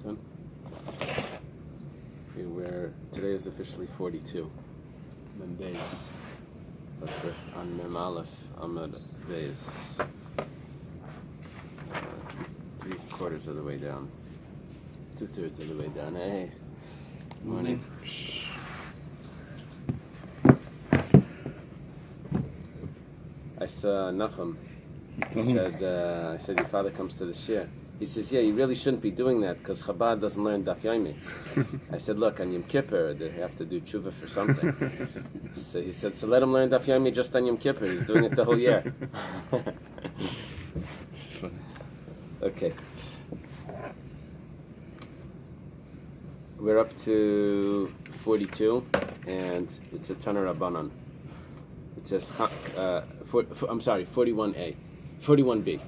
Menachem. Okay, today is officially 42. Bais. But we're on Mem Aleph Amud Bais. 3/4 of the way down. 2/3 of the way down. Hey. Morning. I saw Menachem. I said, your father comes to the shir. He says, yeah, you really shouldn't be doing that because Chabad doesn't learn Daf Yomi. I said, look, on Yom Kippur, they have to do tshuva for something. So he said, so let him learn Daf Yomi just on Yom Kippur. He's doing it the whole year. Okay. We're up to 42, and it's a Tana Rabbanan. It says, 41A. 41B.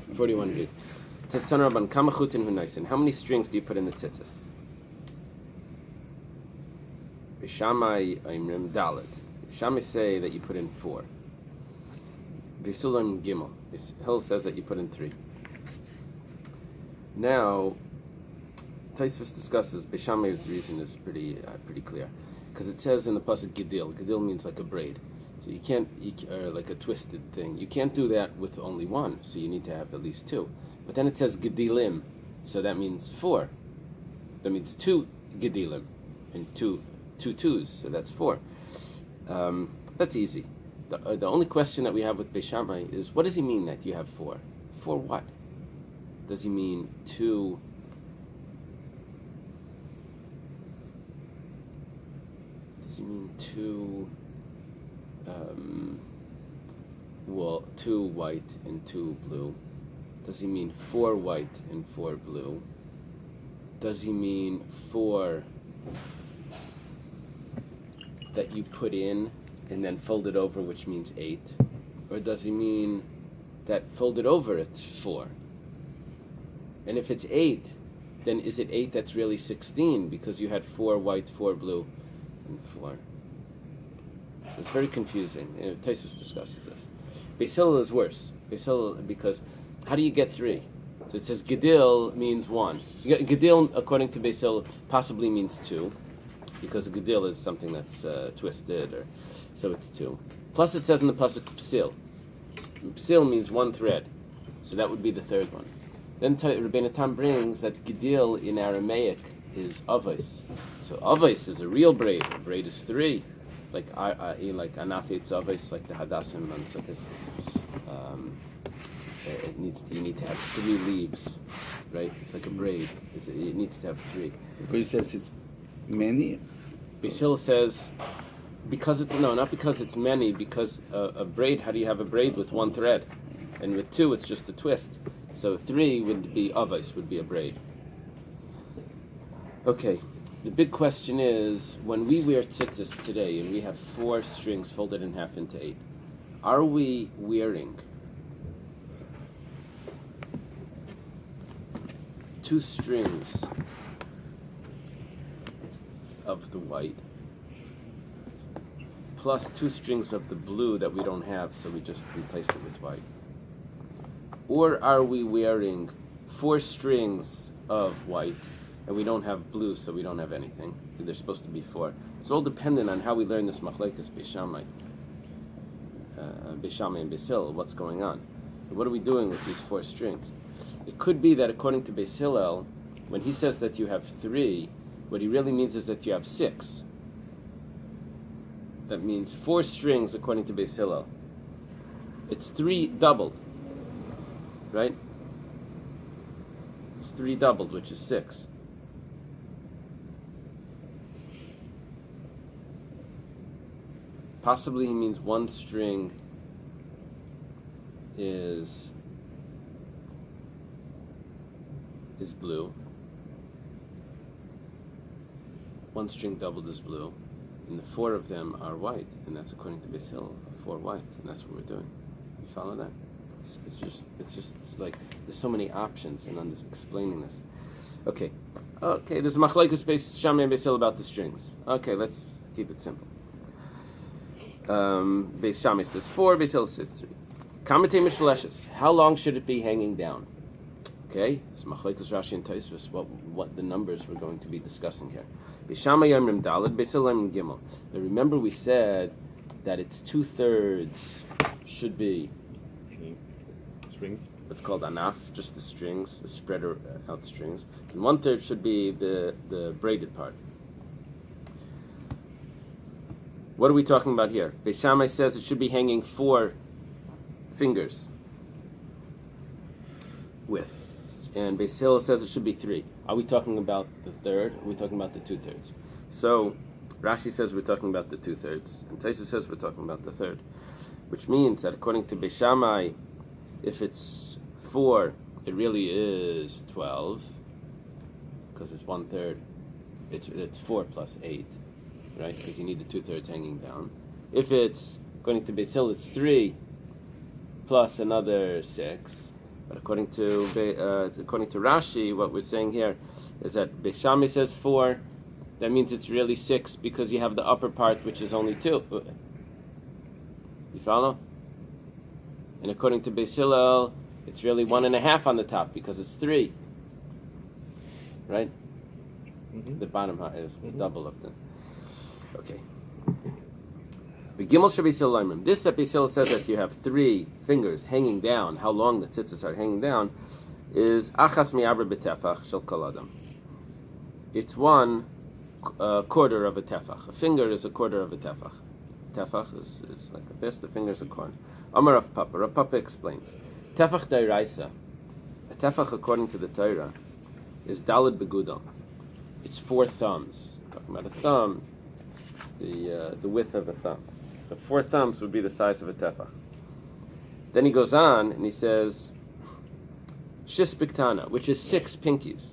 It says, Tana Rabban, Kama chutin hunaisin. How many strings do you put in the tzitzis? Bishamai Imrim Dalet. Bishamai say that you put in 4. Bisulam Gimel. Hill says that you put in 3. Now, Taisvus discusses Bishamai's reason is pretty clear, because it says in the pasuk Gidil. Gidil means like a braid. So you can't, or like a twisted thing. You can't do that with only one, so you need to have at least 2. But then it says Gedilim, so that means 4. That means 2 Gedilim, and two twos, so that's 4. That's easy. The only question that we have with Beishamai is, what does he mean that you have 4? 4 what? Does he mean 2? Does he mean 2? 2 white and 2 blue? Does he mean 4 white and 4 blue? Does he mean 4 that you put in and then fold it over, which means 8? Or does he mean that folded over it's 4? And if it's 8, then is it 8 that's really 16 because you had 4 white, 4 blue, and 4? It's very confusing. Taisus discusses this. Beis Hillel is worse. Beis Hillel, because how do you get 3? So it says Gedil means 1. Gedil, according to Beis Hillel, possibly means 2, because Gedil is something that's twisted, or so it's 2. Plus it says in the pasuk Psil. Psil means 1 thread, so that would be the 3rd one. Then Rabbi Tam brings that Gedil in Aramaic is Avos. So Avos is a real braid. A braid is 3. Like Anafit Avos, like the Hadassim and Sukkos. You need to have 3 leaves, right? It's like a braid. It needs to have 3. But he says it's many. Beis Hillel says not because it's many, because a braid. How do you have a braid with 1 thread, and with 2 it's just a twist? So 3 would be avos, would be a braid. Okay, the big question is, when we wear tzitzis today and we have 4 strings folded in half into 8, are we wearing 2 strings of the white plus 2 strings of the blue that we don't have, so we just replace it with white? Or are we wearing 4 strings of white and we don't have blue, so we don't have anything? They're supposed to be 4. It's all dependent on how we learn this machlekes Beishamai and Beis Hillel, what's going on. What are we doing with these 4 strings? It could be that according to Beis Hillel, when he says that you have 3, what he really means is that you have 6. That means 4 strings according to Beis Hillel. It's 3 doubled, right? It's 3 doubled, which is 6. Possibly he means 1 string is blue. 1 string doubled is blue, and the 4 of them are white, and that's according to Beis Hillel, 4 white, and that's what we're doing. You follow that? It's just like there's so many options, and I'm just explaining this. Okay. There's a machlekes Beis Shammai and Beis Hillel about the strings. Okay, let's keep it simple. Beis Shammai says 4, Beis Hillel says 3. Kamatei mishleshes. How long should it be hanging down? Okay, so Machlekes Rashi and Tosfos, what the numbers we're going to be discussing here. Bishama Yomrim Daled, Beisil Gimel. But remember we said that it's 2/3 should be Strings. what's called anaf, just the strings, the spread out strings, and 1/3 should be the braided part. What are we talking about here? Beis Shammai says it should be hanging 4 fingers width. And Beis Hillel says it should be 3. Are we talking about the third? Or are we talking about the 2/3? So Rashi says we're talking about the 2/3, and Tosfos says we're talking about the third, which means that according to Beis Shammai, if it's 4, it really is 12, because it's 1/3. It's 4 plus 8, right? Because you need the 2/3 hanging down. If it's according to Beis Hillel, it's 3 plus another 6. But according to Rashi, what we're saying here is that Beis Shammai says 4. That means it's really 6 because you have the upper part, which is only 2. You follow? And according to Beis Hillel, it's really 1.5 on the top because it's 3. Right? Mm-hmm. The bottom part is the double of the. Okay. The Gimel should be Silaimim. This that Beis Hillel says that you have 3 fingers hanging down, how long the tzitzis are hanging down, is Achas mi'arba b'tefach shel kol adam. It's 1 quarter of a tefach. A finger is a quarter of a tefach. Tefach is like this, the finger is a quarter. Amar Rav Papa. Rav Papa explains. Tefach d'oraisa. A tefach according to the Torah is daled begudal. It's 4 thumbs. Talking about a thumb, it's the width of a thumb. So 4 thumbs would be the size of a tefach. Then he goes on and he says, Shis Biktana, which is 6 pinkies,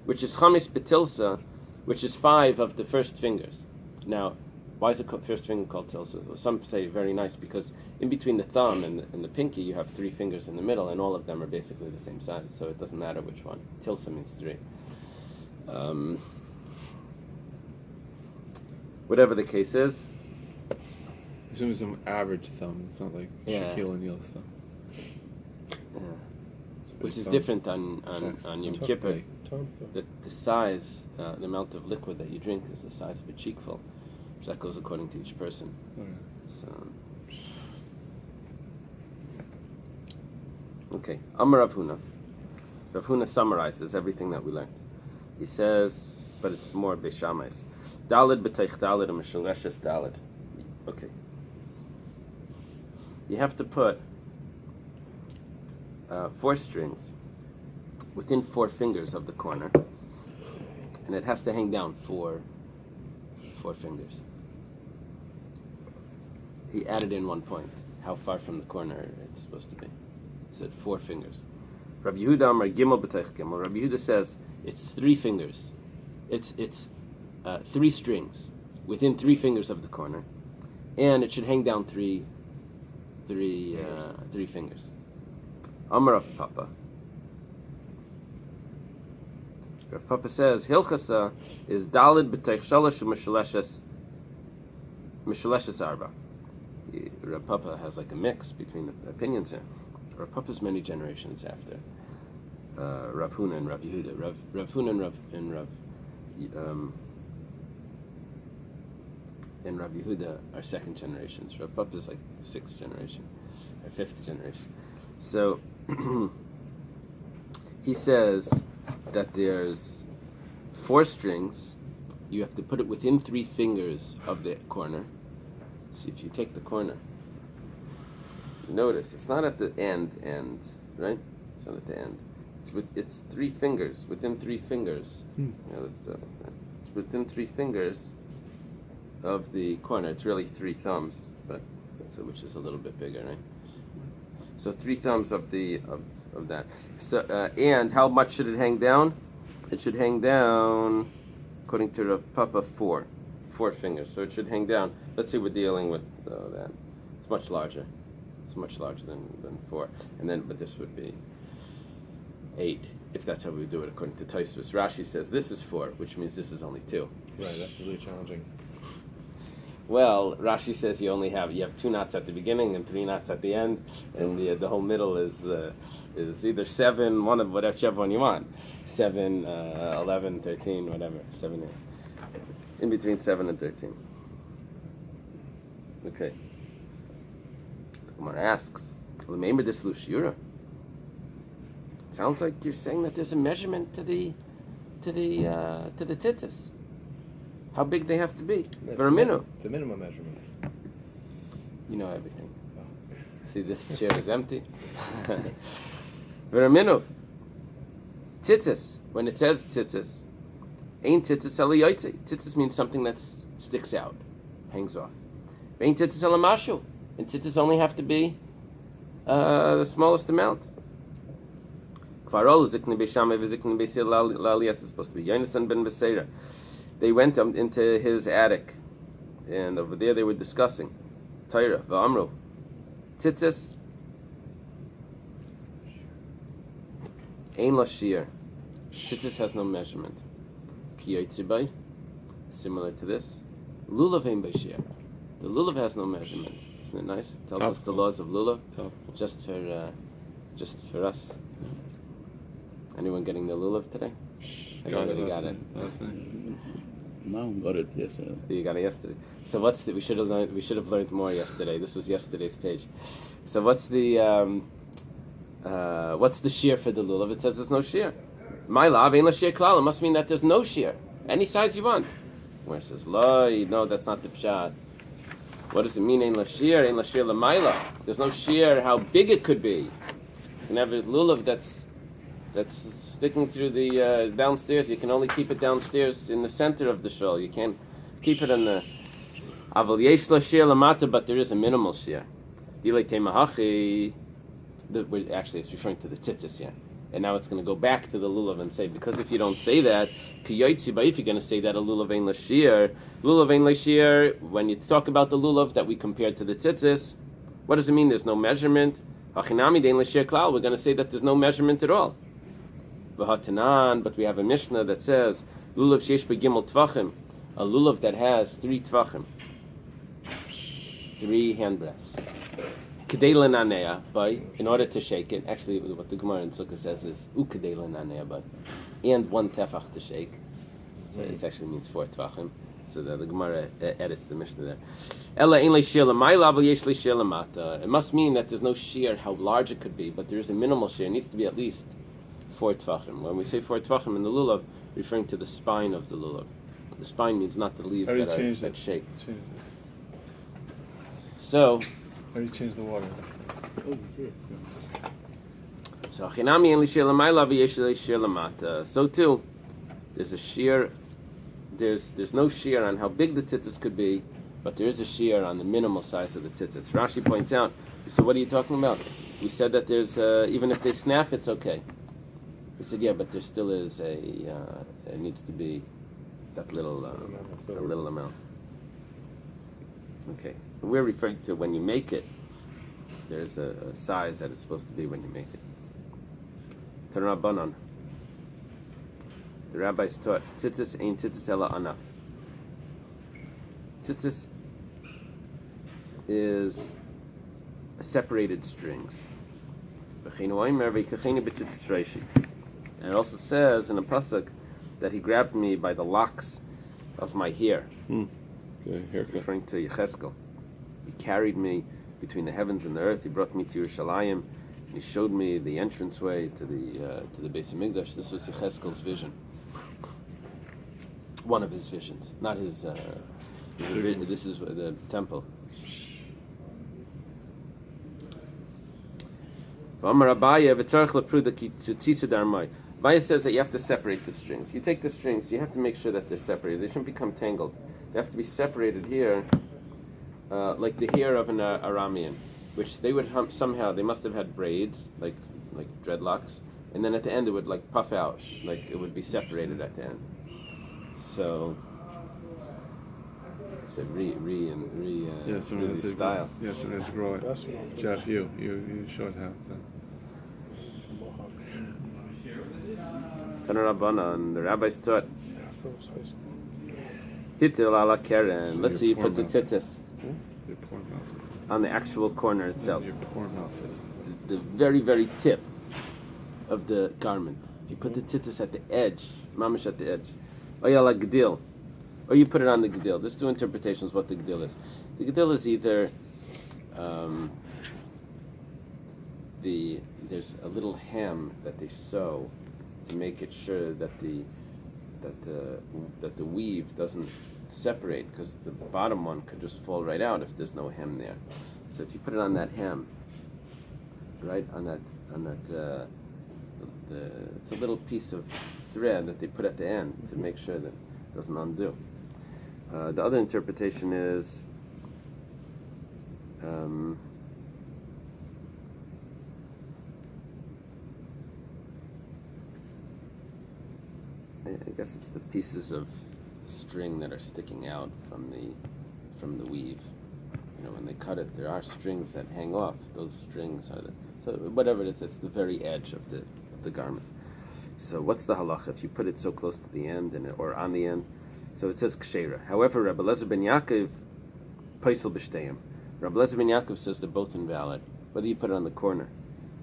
which is Chamis Betilsa, which is 5 of the first fingers. Now, why is the first finger called tilsa? Well, some say very nice because in between the thumb and the pinky you have 3 fingers in the middle, and all of them are basically the same size, so it doesn't matter which one. Tilsa means 3. Whatever the case is. Assuming some average thumb. It's not like Shaquille O'Neal's thumb. Yeah. Which is different on Yom Kippur. The size, the amount of liquid that you drink is the size of a cheekful. That goes according to each person. So, okay. Amar Rav Huna. Rav Huna summarizes everything that we learned. He says, but it's more Beis Shammai's. Daled b'teich daled and mishaleshes daled. Okay. You have to put 4 strings within 4 fingers of the corner, and it has to hang down 4 fingers. He added in 1 point, how far from the corner it's supposed to be. He said 4 fingers. Rabbi Yehuda Amar Gimel b'teich Gimel. Rabbi Yehuda says it's 3 fingers. It's 3 strings within 3 fingers of the corner, and it should hang down 3 fingers. Amar Rav Papa. Rav Papa says Hilchasa is Dalid b'teich shalosh u'mishaleshes arba. Rav Papa has like a mix between the opinions here. Rav Papa's many generations after Rav Huna and Rav Yehuda. Rav Huna and Rav Yehuda are 2nd generations. Rav Papa is like 6th generation or 5th generation. So he says that there's 4 strings. You have to put it within 3 fingers of the corner. So if you take the corner, notice it's not at the end, right? It's not at the end. It's 3 fingers, within 3 fingers. Yeah, let's do it like that. It's within 3 fingers of the corner. It's really 3 thumbs, but so which is a little bit bigger, right? So 3 thumbs of that. So and how much should it hang down? It should hang down, according to Rav Papa, 4 fingers. So it should hang down. Let's say we're dealing with that. It's much larger. It's much larger than 4. And then, but this would be 8 if that's how we do it according to Tosfos. Rashi says this is 4, which means this is only 2. Right. That's really challenging. Well, Rashi says you have 2 knots at the beginning and 3 knots at the end, and the whole middle is either 7, one of whichever one you want, 7, 11, 13, whatever, 7, 8. In between 7 and 13. Okay. Gemara asks, "Remember this lushira?" It sounds like you're saying that there's a measurement to the tzitzis. How big they have to be for a minute. It's a minimum measurement. You know everything. See, this chair is empty. For a minute. Tzitzis. When it says tzitzis, ain't tzitzis eliyaitzi. Tzitzis means something that sticks out, hangs off. Ain't tzitzis elamashu. And tzitzis only have to be the smallest amount. Kvarol zikni beishame v'zikni beisil laliyas is supposed to be Yonasan ben Beseira. They went into his attic, and over there they were discussing Torah v'amru tzitzis ein lashir. Tzitzis has no measurement. Ki yotzibay, similar to this. Lulav ein b'shir. The lulav has no measurement. Isn't it nice? It tells us the laws of lulav. Just for us. Anyone getting the lulav today? I already got it. No, got it yesterday. You got it yesterday. So we should have learned more yesterday. This was yesterday's page. So what's the shear for the lulav? It says there's no shear. My lav ain't la shear klal. It must mean that there's no shear. Any size you want. Where it says loy, no, that's not the pshat. What does it mean? Ain't la shear l'mayla. There's no shear how big it could be. You can have a lulav that's sticking through the downstairs. You can only keep it downstairs in the center of the shul. You can't keep it in the aval yesh la shear lamata, but there is a minimal shear. Eily temahachi. Actually, it's referring to the tzitzis here. And now it's going to go back to the lulav and say, because if you don't say that, if you're going to say that a lulav ein lashir, when you talk about the lulav that we compared to the tzitzis, what does it mean? There's no measurement. Hachinami dein lashir klal. We're going to say that there's no measurement at all. V'hatanan, but we have a mishnah that says lulav sheish begimel tvachim, a lulav that has 3 tvachim, 3 handbreadths. Kedei lenanea, by in order to shake it. Actually, what the Gemara in Sukkah says is ukedei lenanea, by and 1 tefach to shake. So it actually means 4 tvachim. So the Gemara edits the Mishnah there. Ella ein leishir l'mayla v'l yesh leishir l'mata. It must mean that there's no shear how large it could be, but there is a minimal shear. It needs to be at least 4 tvachim. When we say 4 tvachim in the lulav, referring to the spine of the lulav. The spine means not the leaves that shake. So. How do you change the water? So chinami en lishir l'mayla v'yesh leishir l'mata. So too, there's a shear. There's no shear on how big the tzitzis could be, but there is a shear on the minimal size of the tzitzis. Rashi points out. So what are you talking about? We said that there's even if they snap, it's okay. We said yeah, but there still is it needs to be that little amount. Okay. We're referring to when you make it, there's a size that it's supposed to be when you make it. Tanrabanan. The rabbis taught, tzitzis ain't tzitzis ela anaf. Tzitzis is separated strings. And it also says in the pasuk that he grabbed me by the locks of my hair. It's referring to Yecheskel. He carried me between the heavens and the earth. He brought me to Yerushalayim. He showed me the entranceway to the Bais Hamikdash. This was Yecheskel's vision. One of his visions, not his. This is the temple. Rabbi says that you have to separate the strings. You take the strings, you have to make sure that they're separated. They shouldn't become tangled. They have to be separated here, like the hair of an Aramean, which they would somehow, they must have had braids, like dreadlocks, and then at the end it would like puff out, like it would be separated at the end. So, the style. Yeah, somebody has to grow it. Jeff, you show it how it's done. Tanarabana, and the rabbis taught. Hitil ala keren. Let's say you put the Your poor tzitzis Your poor mouth. on the actual corner itself. Your poor mouth. The very, very tip of the garment. You put the tzitzis at the edge, mamish at the edge. Oyala gedil. Or you put it on the gedil. There's two interpretations what the gedil is. The gedil is either there's a little hem that they sew to make it sure that the weave doesn't separate, because the bottom one could just fall right out if there's no hem there. So if you put it on that hem, right on that it's a little piece of thread that they put at the end to make sure that it doesn't undo. The other interpretation is I guess it's the pieces of string that are sticking out from the weave. You know, when they cut it, there are strings that hang off. Those strings are so whatever it is, it's the very edge of the garment. So what's the halacha if you put it so close to the end or on the end? So it says kshera. However, Rabbi Elazar ben Yaakov paisel b'shteim. Rabbi Elazar ben Yaakov says they're both invalid. Whether you put it on the corner,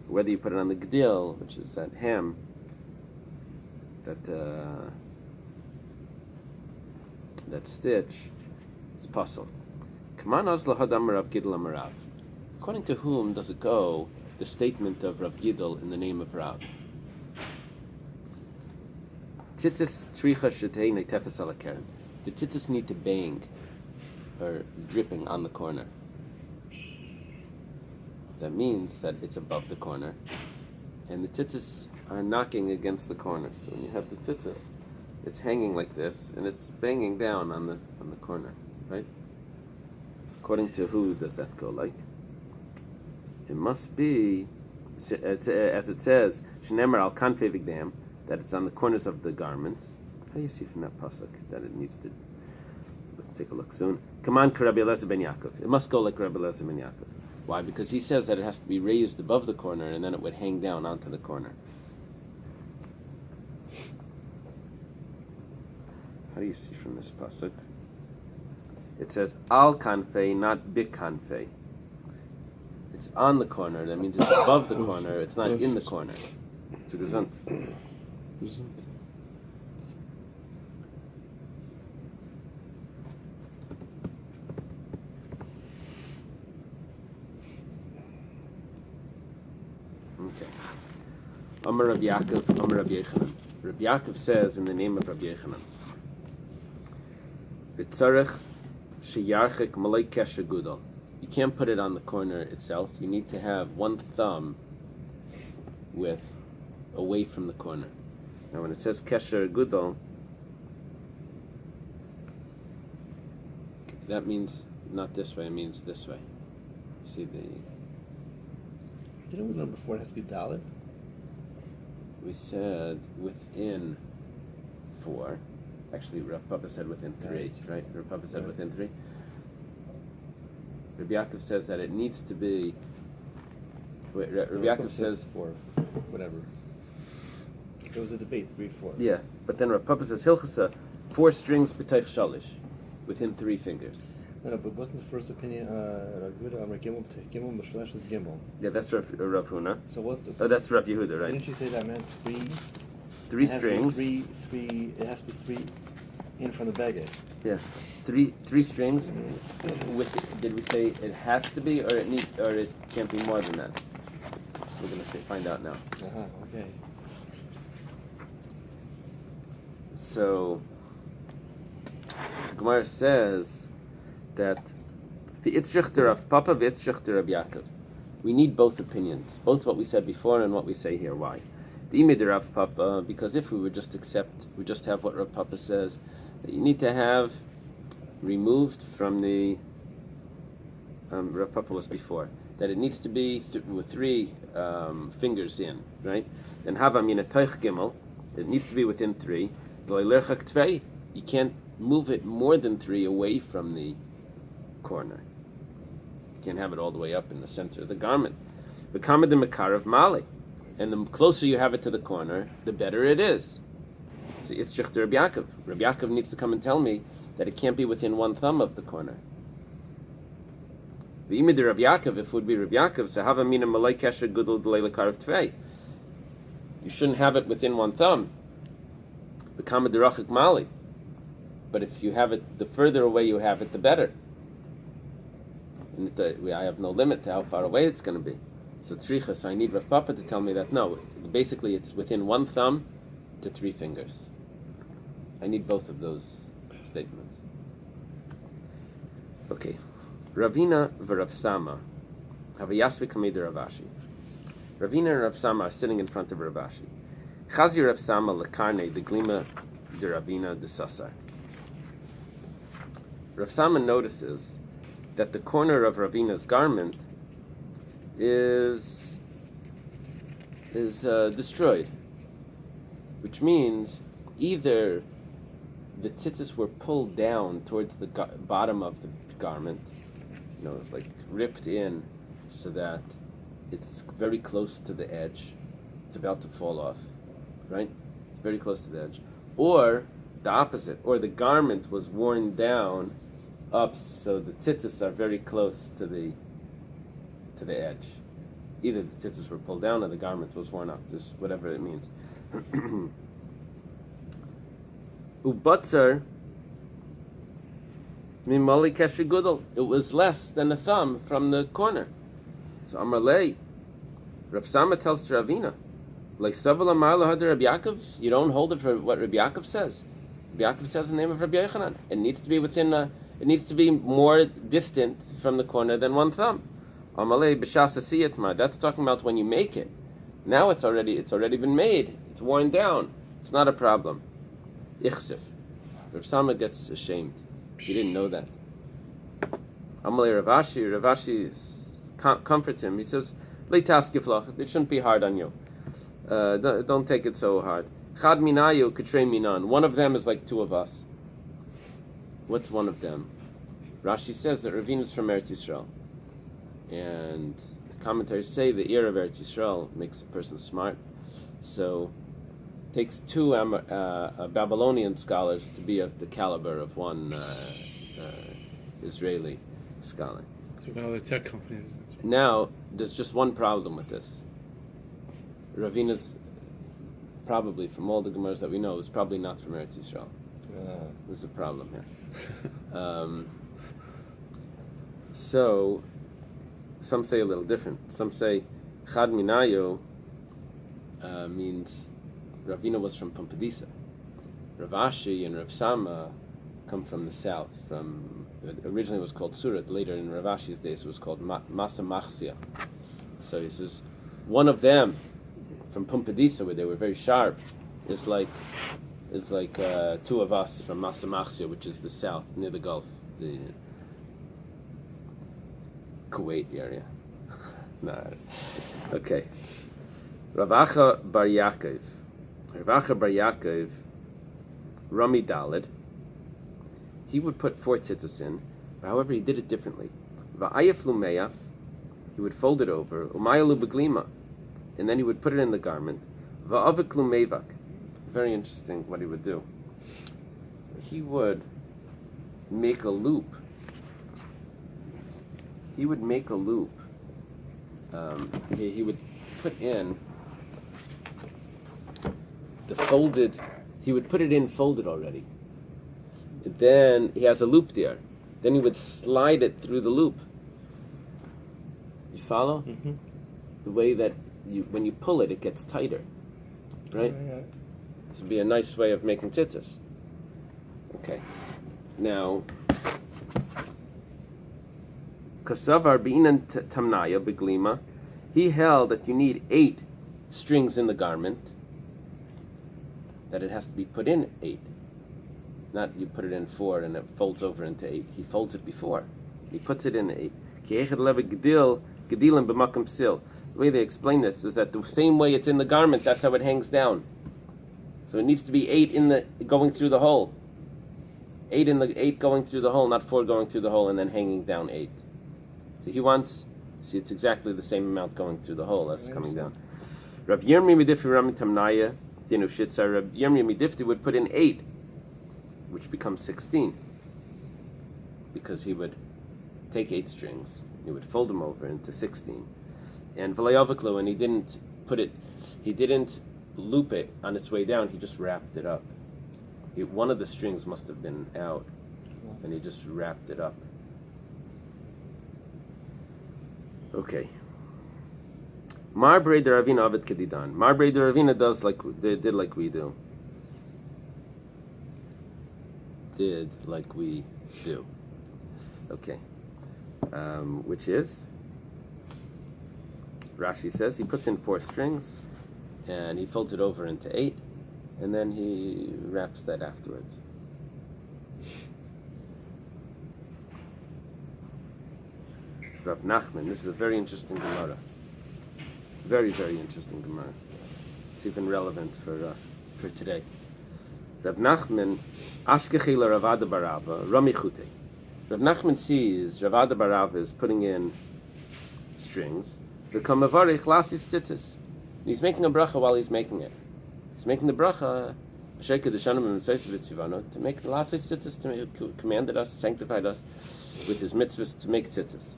whether you put it on the gedil, which is that hem, that stitch, it's puzzle. According to whom does it go, the statement of Rav Gidel in the name of Rav? The tzitzis need to bang or dripping on the corner. That means that it's above the corner, and the tzitzis are knocking against the corner. So when you have the tzitzis, it's hanging like this, and it's banging down on the corner, right? According to who does that go like? It must be, as it says, shenemer al kanfei v'gdam, that it's on the corners of the garments. How do you see from that pasuk that it needs to? Let's take a look soon. Come on, Rabbi Elazar ben Yaakov. It must go like Rabbi Elazar ben Yaakov. Why? Because he says that it has to be raised above the corner, and then it would hang down onto the corner. How do you see from this pasuk? It says al kanfei, not big kanfei. It's on the corner. That means it's above the corner. It's not in the corner. It's a gesund. Okay. Amar Rabbi Yaakov, Amar Rabbi Yochanan. Rabbi Yaakov says in the name of Rabbi Yochanan, V'tzarech sheyarchik malay kesher gudal. You can't put it on the corner itself. You need to have one thumb away from the corner. Now when it says kesher gudal, that means not this way, it means this way. See Didn't we learn before it has to be dalit? we said within 4. Actually, Rav Papa said within 3, right? Rav Papa said within 3. Rabbi Yaakov says that it needs to be. Wait, Rabbi Yaakov says 4, whatever. There was a debate, 3, 4. Yeah, but then Rav Papa says Hilchasa, 4 strings b'teich shalish, within 3 fingers. No, but wasn't the first opinion Gimel Mishlesh was Gimel? Yeah, that's Rav Huna. So what? Oh, that's Rav Yehuda, right? Didn't you say that meant 3? 3 strings. Three. It has to be 3 in from the baggage. Yeah, 3 strings. Did we say it has to be, or it can't be more than that? We're gonna find out now. Okay. So Gemara says that the Itzrichter of Papa, the Itzrichter of Yaakov. We need both opinions, both what we said before and what we say here. Why? The Imid Rav Papa, because if we would just have what Rav Papa says, that you need to have removed from the Rav Papa was before, that it needs to be with 3 fingers in, right? Then Hava Mina Toich Gimel, it needs to be within 3. You can't move it more than 3 away from the corner. You can't have it all the way up in the center of the garment. The Kamad Mekarav Mali. And the closer you have it to the corner, the better it is. See, it's Shechter Rabbi Yaakov. Rabbi Yaakov needs to come and tell me that it can't be within 1 thumb of the corner. The imid Rav Yaakov, if it would be Rav Yaakov, so have a mina malay kesher gudel d'leila karv tvei. You shouldn't have it within 1 thumb. Become a derachik mali. But if you have it, the further away you have it, the better. And I have no limit to how far away it's going to be. So tzricha, so I need Rav Papa to tell me that no, basically it's within 1 thumb to 3 fingers. I need both of those statements. Okay. Ravina v'Rav Sama have a yasvi kamei Rav Ashi. Ravina and Rav Sama are sitting in front of Rav Ashi. Chazi Rav Sama lekarne de glima de Ravina de Sasar. Rav Sama notices that the corner of Ravina's garment is destroyed, which means either the tzitzis were pulled down towards the bottom of the garment, it's like ripped in so that it's very close to the edge, it's about to fall off, right? Very close to the edge. Or the opposite, or the garment was worn down up so the tzitzis are very close to the edge. Either the tzitzis were pulled down or the garment was worn up, just whatever it means. Ubatzar mimali kesher gudel. It was less than a thumb from the corner. So Amarlei, Rav Sama tells to Ravina, Leisavel Amar Lahad Rabbi Yaakov. You don't hold it for what Rabbi Yaakov says. Rabbi Yaakov says in the name of Rabbi Yochanan. It needs to be it needs to be more distant from the corner than 1 thumb. Amalei b'shas asiyatma. That's talking about when you make it. Now it's already been made. It's worn down. It's not a problem. Ichsif. Rav Sama gets ashamed. He didn't know that. Amalei Rav Ashi comforts him. He says, "Leitas giflach. It shouldn't be hard on you. Don't take it so hard. Chad minayu k'trei minan. One of them is like 2 of us. What's one of them? Rashi says that Ravina is from Eretz Yisrael, and the commentaries say the ear of Eretz Yisrael makes a person smart. So it takes 2 Babylonian scholars to be of the caliber of one Israeli scholar. So now the tech companies. Now, there's just one problem with this. Ravina's probably, from all the Gemaras that we know, is probably not from Eretz Yisrael. There's a problem here. So, some say a little different. Some say Chad Minayo means Ravina was from Pumbedisa. Rav Ashi and Rav Sama come from the south. Originally it was called Surat. Later in Rav Ashi's days it was called Masa Machsia. So he says one of them from Pumbedisa, where they were very sharp, is like 2 of us from Masa Machsia, which is the south near the Gulf, the Kuwait area. No. Okay. Ravacha Bar Yaakov, Rami Dalid. He would put 4 tzitzis in. However, he did it differently. Va'ayef lumeyaf. He would fold it over. Umayalu beglima, and then he would put it in the garment. Va'avik lumevak. Very interesting what he would do. He would make a loop. He would put in the folded. He would put it in folded already. Then he has a loop there. Then he would slide it through the loop. You follow? Mm-hmm. The way that when you pull it, it gets tighter, right? This would be a nice way of making tzitzis. Okay. Now, Kasavar Binan Tamnaya Beglima, he held that you need 8 strings in the garment, that it has to be put in 8. Not you put it in 4 and it folds over into 8. He folds it before. He puts it in 8. The way they explain this is that the same way it's in the garment, that's how it hangs down. So it needs to be 8 going through the hole. 8 going through the hole, not 4 going through the hole and then hanging down 8. So he wants, see, it's exactly the same amount going through the hole as coming down. Rav Yirmi Midifti Rami Tamnaya, Dinu Shitza, Rav Yirmi Midifti would put in 8, which becomes 16. because he would take 8 strings, he would fold them over into 16, and v'layavaklu, and he didn't loop it on its way down, he just wrapped it up. One of the strings must have been out, and he just wrapped it up. Okay. Mar Breder Ravina Avid Kedidan. Mar Breder Ravina did like we do. Did like we do. Okay. Which is, Rashi says, he puts in 4 strings, and he folds it over into 8, and then he wraps that afterwards. Rav Nachman, this is a very interesting Gemara. Very, very interesting Gemara. It's even relevant for us, for today. Rav Nachman, Ashkechila Ravada Barava, Rami Chute. Rav Nachman sees Ravada Barava is putting in strings. The Kamavarich Lasis Tzitzis. He's making a bracha while he's making it. He's making the bracha, to make the Lasis Tzitzis, to commanded us, sanctified us with his mitzvahs to make tzitzis.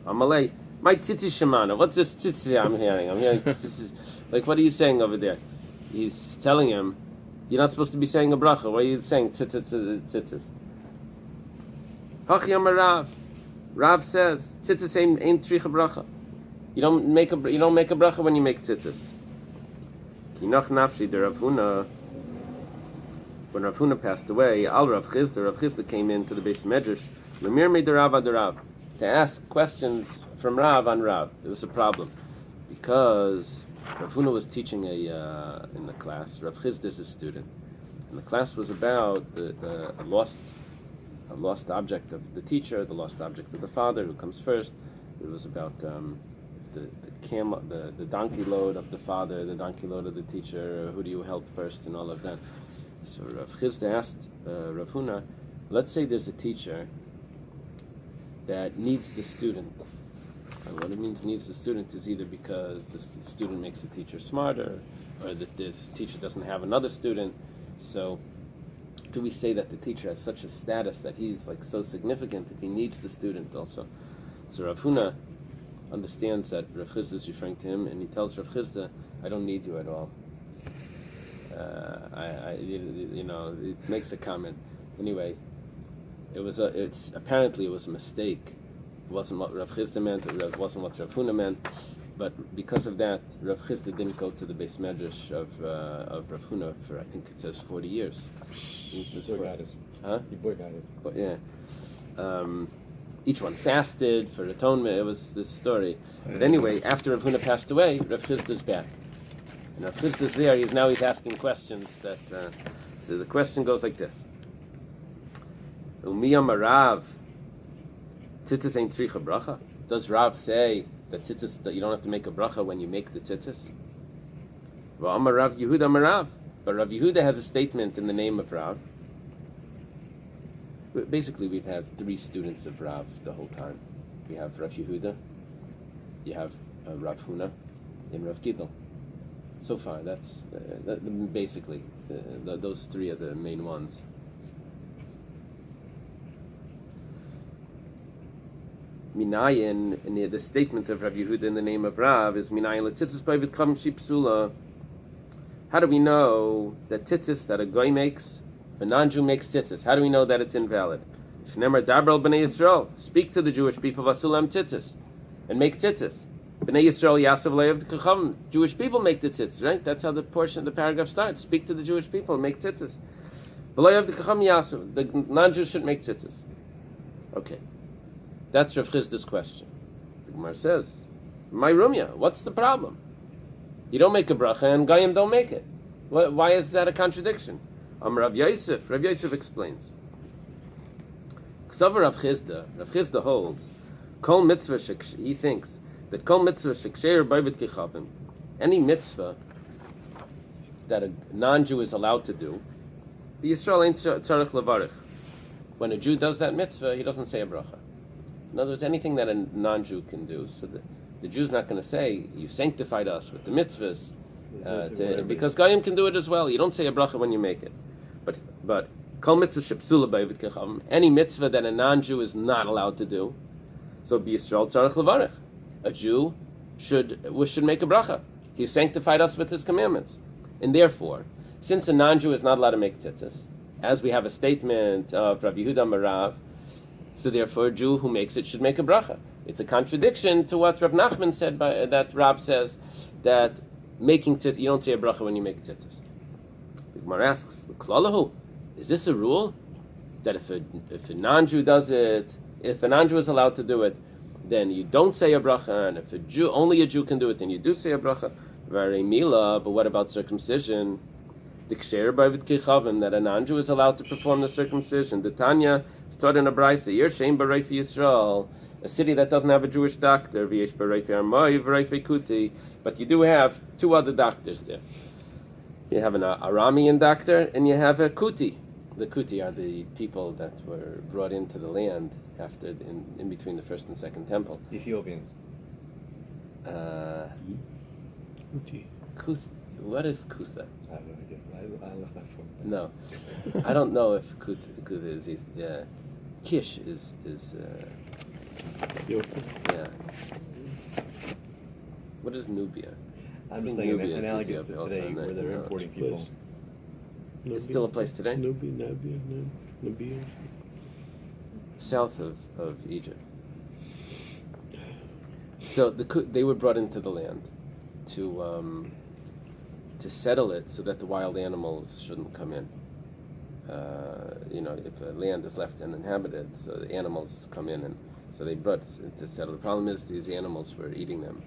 Amalei, my tzitzis shemana. What's this tzitzis I'm hearing? I'm hearing tzitzis. Like, what are you saying over there? He's telling him, you're not supposed to be saying a bracha. Why are you saying tzitzis? Hachi Amar Rav. Rav says, tzitzis ain't tricha bracha. You don't make a bracha when you make tzitzis. Kinach nafshi de Rav Huna. When Rav Huna passed away, Al Rav Chizda came into the Bais Medrash. Lemir made the Rav ad Rav, to ask questions from Rav on Rav. It was a problem because Rav Huna was teaching in the class. Rav Chizda is a student, and the class was about a lost object of the teacher, the lost object of the father, who comes first. It was about the donkey load of the father, the donkey load of the teacher. Who do you help first, and all of that. So Rav Chizda asked Rav Huna, let's say there's a teacher that needs the student. And what it means needs the student is either because the student makes the teacher smarter, or that the teacher doesn't have another student. So do we say that the teacher has such a status that he's like so significant that he needs the student also? So Rav Huna understands that Rav Chizda is referring to him, and he tells Rav Chizda, I don't need you at all. It makes a comment. Anyway, apparently it was a mistake. It wasn't what Rav Chizda meant. It wasn't what Rav Huna meant. But because of that, Rav Chizda didn't go to the Bais Medrash of Rav Huna for, I think it says 40 years. He boycotted. Huh? He boycotted. But yeah. Each one fasted for atonement. It was this story. But anyway, after Rav Huna passed away, Rav Chizda's back. And Rav Chizda's there. He's asking questions that. So the question goes like this: Umiyam Rav, tzitzis ain't tzricha bracha. Does Rav say that you don't have to make a bracha when you make the tzitzis? Well, Amar Rav Yehuda Amar Rav, but Rav Yehuda has a statement in the name of Rav. Basically, we've had 3 students of Rav the whole time. We have Rav Yehuda, you have Rav Huna, and Rav Gidl. So far, that's basically those 3 are the main ones. Minayin, and the statement of Rav Yehuda in the name of Rav is Minayin l'tzitzis b'ayvit kam shipsula. How do we know that tzitzis that a goy makes, a non-Jew makes tzitzis? How do we know that it's invalid? Shneimar dabral b'nei Yisrael, speak to the Jewish people vasulam tzitzis, and make tzitzis. B'nei Yisrael yasav le'av kacham. Jewish people make the tzitzis, right? That's how the portion of the paragraph starts. Speak to the Jewish people, make tzitzis. B'le'av kacham yasav. The non-Jews shouldn't make tzitzis. Okay. That's Rav Chizda's question. The Gemara says, "My Rumya, what's the problem? You don't make a bracha and Goyim don't make it. Why is that a contradiction?" Rav Yosef. Rav Yosef explains. Ksavar Rav Chizda holds, Kol mitzvah he thinks that Kol mitzvah sheksher b'ayvit kichavim, any mitzvah that a non-Jew is allowed to do, the Yisrael ain't tzarich levarich. When a Jew does that mitzvah, he doesn't say a bracha. In other words, anything that a non-Jew can do, so the Jew's not going to say, you sanctified us with the mitzvahs, because Goyim can do it as well. You don't say a bracha when you make it. But Kol mitzvah shepsula b'avid kechavim. Any mitzvah that a non-Jew is not allowed to do, so b'Yisrael tzarich levarich. A Jew should make a bracha. He sanctified us with his commandments. And therefore, since a non-Jew is not allowed to make tzitzis, as we have a statement of Rabbi Yehuda Marav, so therefore a Jew who makes it should make a bracha. It's a contradiction to what Rav Nachman said, that Rab says, that making tzitzis, you don't say a bracha when you make tzitzis. The Gemara asks, is this a rule? That if a non-Jew does it, if a non-Jew is allowed to do it, then you don't say a bracha, and if only a Jew can do it, then you do say a bracha. Very mila, but what about circumcision? That a non-Jew is allowed to perform the circumcision. The Tanya started in a Bais, Yisrael, a city that doesn't have a Jewish doctor, but you do have two other doctors there. You have an Aramean doctor, and you have a Kuti. The Kuti are the people that were brought into the land after, in between the first and second temple. Ethiopians. Kuti. What is Kutha? I have no idea. I left my phone. No, I don't know if Kutha is. Kish is. Yeah. What is Nubia? I'm just I think saying Nubia is analogous to Ethiopia today, also, where they're no, importing it's people. place. It's still a place today? Nubia. South of Egypt. So they were brought into the land to settle it so that the wild animals shouldn't come in. If the land is left uninhabited, so the animals come in, and so they brought to settle. The problem is these animals were eating them,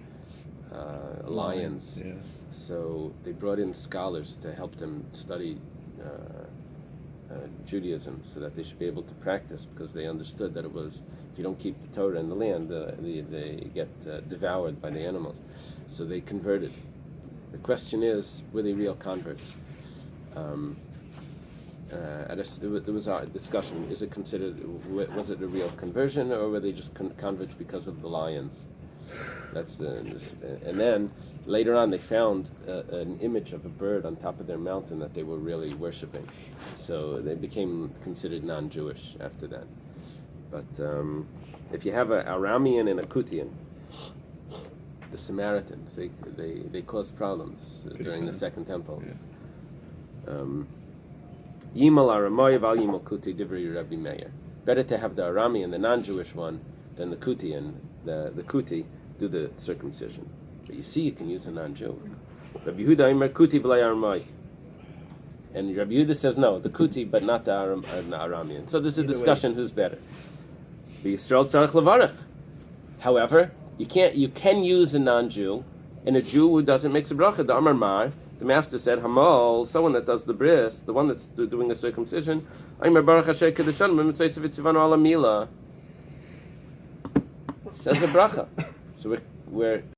lions. Yeah. So they brought in scholars to help them study Judaism, so that they should be able to practice, because they understood that it was, if you don't keep the Torah in the land, they get devoured by the animals. So they converted. The question is, were they real converts? There was a discussion: is it considered? Was it a real conversion, or were they just converts because of the lions? And then later on, they found an image of a bird on top of their mountain that they were really worshiping. So they became considered non-Jewish after that. But if you have an Aramean and a Kutian, the Samaritans, they caused problems during the Second Temple. Yimal Aramoyev al Yimal Kuti Divri Rabbi Meir. Better to have the Aramean, the non-Jewish one, than the Kutian, the Kuti, do the circumcision. But you see, you can use a non-Jew. Rabbi Yehuda Imer Kuti b'lay Aramoy. And Rabbi Yehuda says no, the Kuti, but not the Aramean. So there's a discussion who's better. Yisrael tzarich levarich. However, you can use a non-Jew, and a Jew who doesn't make a bracha. The Amar Mar, the master said, Hamal, someone that does the bris, the one that's doing the circumcision, Aimer Baruch Hashem Kedushan, Mitzvah Tzivanu Ala Mila, says a bracha. So we're